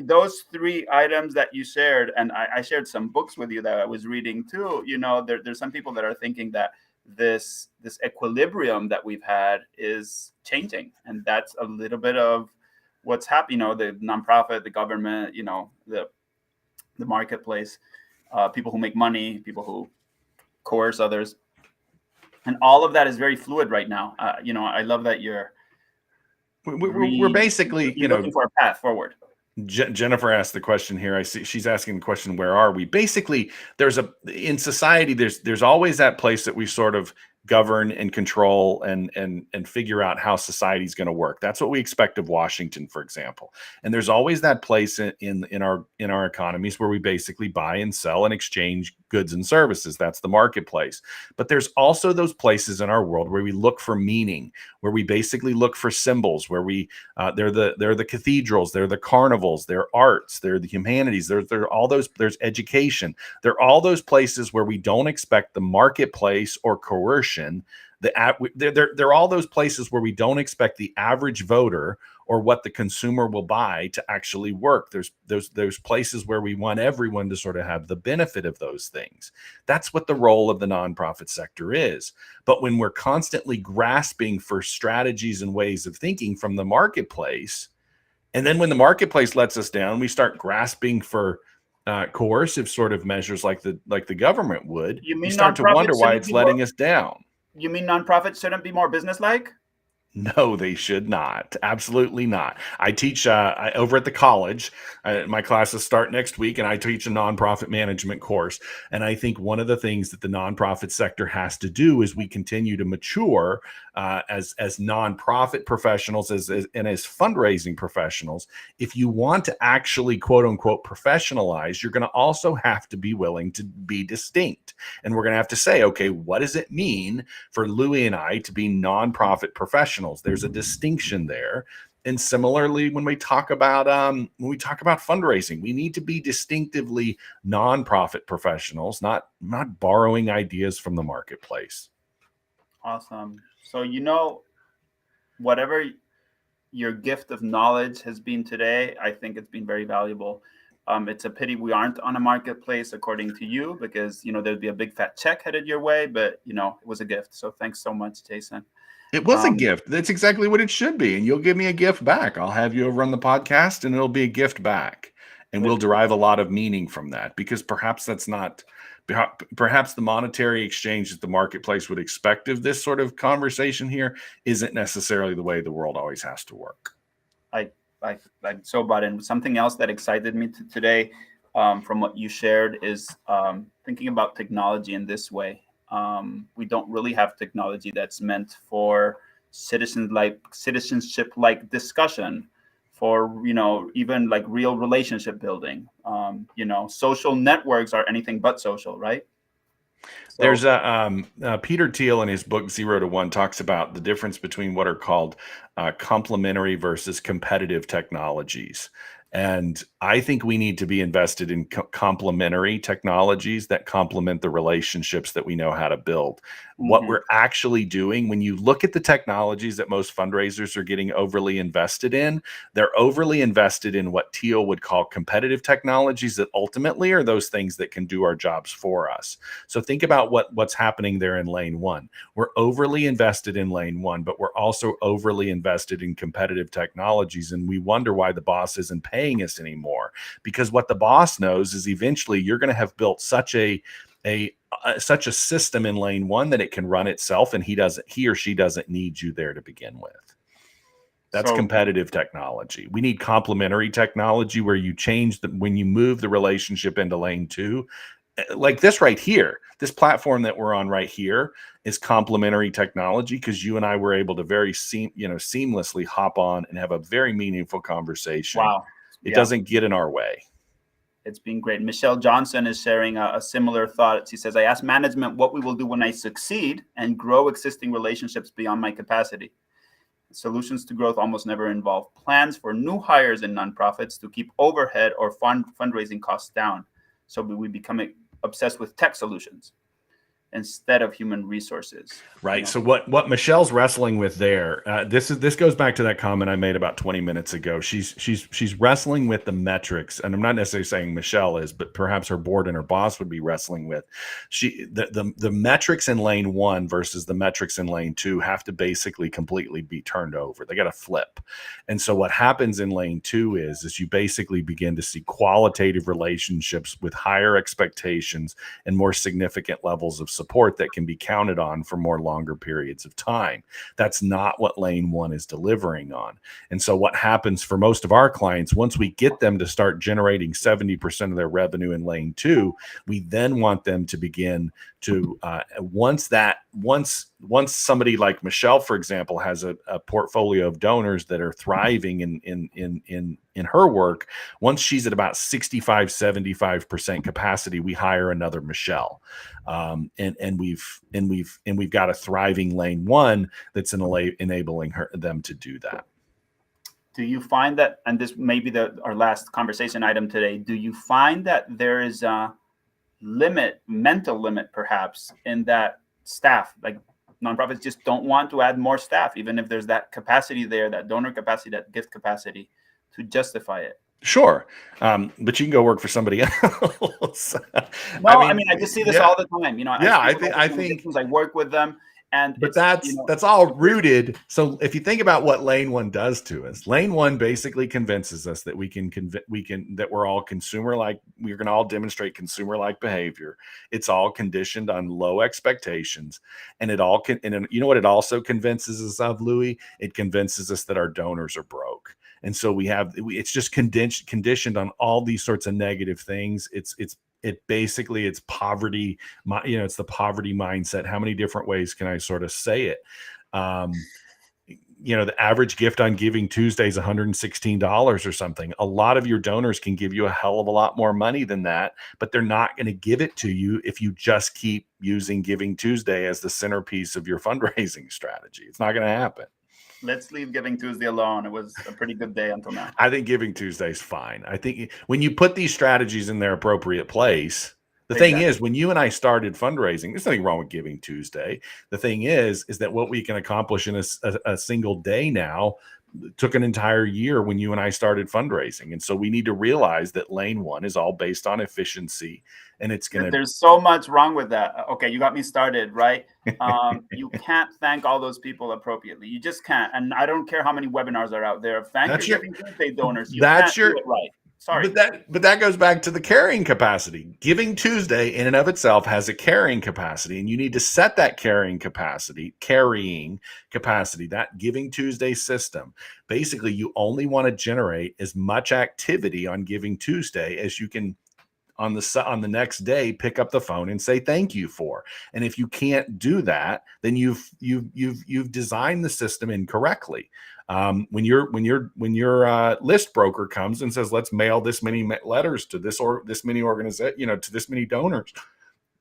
Those three items that you shared, and I shared some books with you that I was reading too. There's some people that are thinking that this equilibrium that we've had is changing, and that's a little bit of what's happening. The nonprofit, the government, the marketplace, people who make money, people who coerce others, and all of that is very fluid right now. I love that we're basically looking for a path forward. Jennifer asked the question here. I see she's asking the question, where are we? Basically, in society, there's always that place that we sort of govern and control and figure out how society's going to work. That's what we expect of Washington, for example. And there's always that place in our economies where we basically buy and sell and exchange goods and services. That's the marketplace. But there's also those places in our world where we look for meaning, where we basically look for symbols, where they're the cathedrals, they're the carnivals, they're arts, they're the humanities, they're all those, there's education. They're all those places where we don't expect the marketplace or coercion. They're all those places where we don't expect the average voter or what the consumer will buy to actually work. There's places where we want everyone to sort of have the benefit of those things. That's what the role of the nonprofit sector is. But when we're constantly grasping for strategies and ways of thinking from the marketplace, and then when the marketplace lets us down, we start grasping for coercive sort of measures like the government would, you start to wonder why it's letting us down. You mean nonprofits shouldn't be more business-like? No, they should not. Absolutely not. I teach over at the college. My classes start next week, and I teach a nonprofit management course. And I think one of the things that the nonprofit sector has to do as we continue to mature as nonprofit professionals and as fundraising professionals, if you want to actually quote unquote professionalize, you're going to also have to be willing to be distinct. And we're going to have to say, okay, what does it mean for Louis and I to be nonprofit professionals? There's a distinction there. And similarly, when we talk about fundraising, we need to be distinctively nonprofit professionals, not borrowing ideas from the marketplace. Awesome. So whatever your gift of knowledge has been today, I think it's been very valuable. It's a pity we aren't on a marketplace, according to you, because there'd be a big fat check headed your way. But it was a gift. So thanks so much, Jason. It was a gift. That's exactly what it should be. And you'll give me a gift back. I'll have you over on the podcast and it'll be a gift back. And we'll derive a lot of meaning from that, because perhaps that's not, perhaps the monetary exchange that the marketplace would expect of this sort of conversation here isn't necessarily the way the world always has to work. I'm so bought in. Something else that excited me today from what you shared is thinking about technology in this way. We don't really have technology that's meant for citizenship like discussion, for even like real relationship building. Social networks are anything but social, right? So, there's a Peter Thiel in his book 0 to 1 talks about the difference between what are called complementary versus competitive technologies. And I think we need to be invested in complementary technologies that complement the relationships that we know how to build. What we're actually doing, when you look at the technologies that most fundraisers are getting overly invested in, they're overly invested in what Thiel would call competitive technologies that ultimately are those things that can do our jobs for us. So think about what's happening there in lane one. We're overly invested in lane one, but we're also overly invested in competitive technologies. And we wonder why the boss isn't paying us anymore, because what the boss knows is eventually you're going to have built such a system in lane one that it can run itself, and he or she doesn't need you there to begin with. That's competitive technology. We need complementary technology where you when you move the relationship into lane two, like this right here, this platform that we're on right here is complementary technology, because you and I were able to very seamlessly hop on and have a very meaningful conversation. Wow. It doesn't get in our way. It's been great. Michelle Johnson is sharing a similar thought. She says, I asked management what we will do when I succeed and grow existing relationships beyond my capacity. Solutions to growth almost never involve plans for new hires in nonprofits to keep overhead or fundraising costs down. So we become obsessed with tech solutions instead of human resources. Right. So what Michelle's wrestling with there, this goes back to that comment I made about 20 minutes ago. She's wrestling with the metrics, and I'm not necessarily saying Michelle is, but perhaps her board and her boss would be wrestling with the metrics in lane one versus the metrics in lane two have to basically completely be turned over. They got to flip. And so what happens in lane two is you basically begin to see qualitative relationships with higher expectations and more significant levels of support that can be counted on for more longer periods of time. That's not what lane one is delivering on. And so what happens for most of our clients, once we get them to start generating 70% of their revenue in lane two, we then want them to begin to once somebody like Michelle, for example, has a portfolio of donors that are thriving in her work, once she's at about 65-75% capacity, we hire another Michelle, and we've got a thriving lane one that's enabling them to do that. Do you find that, and this may be our last conversation item today, do you find that there is a mental limit perhaps, in that staff, like nonprofits just don't want to add more staff, even if there's that capacity there, that donor capacity, that gift capacity, to justify it? Sure. But you can go work for somebody else. I mean, I just see this all the time. I think I work with them. But that's all rooted. So if you think about what lane one does to us, lane one basically convinces us that that we're all consumer-like. We're going to all demonstrate consumer-like behavior. It's all conditioned on low expectations, and and you know what it also convinces us of, Louis? It convinces us that our donors are broke. And so it's just conditioned on all these sorts of negative things. It's poverty. It's the poverty mindset. How many different ways can I sort of say it? The average gift on Giving Tuesday is $116 or something. A lot of your donors can give you a hell of a lot more money than that, but they're not going to give it to you if you just keep using Giving Tuesday as the centerpiece of your fundraising strategy. It's not going to happen. Let's leave Giving Tuesday alone. It was a pretty good day until now. I think Giving Tuesday is fine. I think when you put these strategies in their appropriate place, The thing is, when you and I started fundraising, there's nothing wrong with Giving Tuesday. The thing is that what we can accomplish in a single day now took an entire year when you and I started fundraising. And so we need to realize that lane one is all based on efficiency, and it's going to. There's so much wrong with that. Okay, you got me started, right? You can't thank all those people appropriately. You just can't. And I don't care how many webinars are out there. Thank your Giving Tuesday donors. You can't do it right. Sorry. But that goes back to the carrying capacity. Giving Tuesday in and of itself has a carrying capacity, and you need to set that carrying capacity, that Giving Tuesday system. Basically, you only want to generate as much activity on Giving Tuesday as you can on the next day pick up the phone and say thank you for. And if you can't do that, then you've designed the system incorrectly. When your list broker comes and says, let's mail this many letters to this many organization, to this many donors,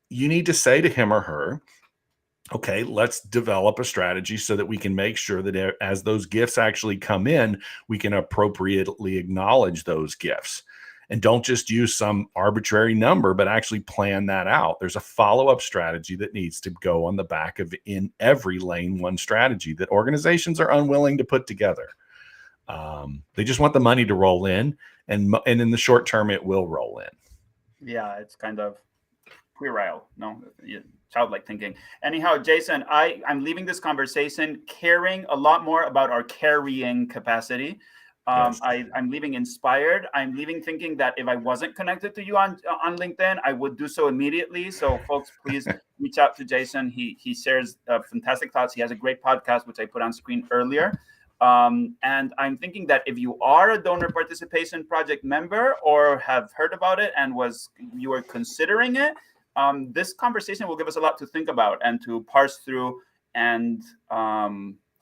you need to say to him or her, okay, let's develop a strategy so that we can make sure that as those gifts actually come in, we can appropriately acknowledge those gifts. And don't just use some arbitrary number, but actually plan that out. There's a follow-up strategy that needs to go on the back of in every lane one strategy that organizations are unwilling to put together. They just want the money to roll in, and in the short term, it will roll in. Yeah, it's kind of puerile, no, childlike thinking. Anyhow, Jason, I'm leaving this conversation caring a lot more about our carrying capacity. Yes. I'm leaving inspired. I'm leaving thinking that if I wasn't connected to you on LinkedIn, I would do so immediately. So folks, please reach out to Jason. He shares fantastic thoughts. He has a great podcast, which I put on screen earlier. And I'm thinking that if you are a donor participation project member or have heard about it and you are considering it, this conversation will give us a lot to think about and to parse through and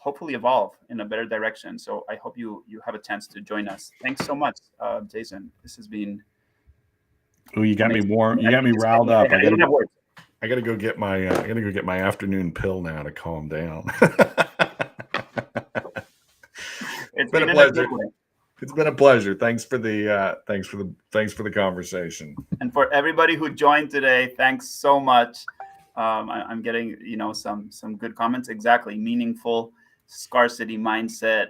hopefully evolve in a better direction. So I hope you have a chance to join us. Thanks so much, Jason. This has been. Oh, you got amazing. Me warm. You got me riled up. I gotta go get my afternoon pill now to calm down. It's been a pleasure. It's been a pleasure. Thanks for the conversation. And for everybody who joined today, thanks so much. I'm getting some good comments. Exactly, meaningful scarcity mindset.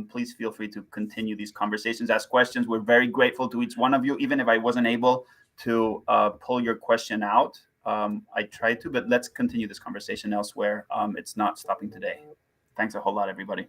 Please feel free to continue these conversations, ask questions. We're very grateful to each one of you, even if I wasn't able to pull your question out. I tried to, but let's continue this conversation elsewhere. It's not stopping today. Thanks a whole lot, everybody.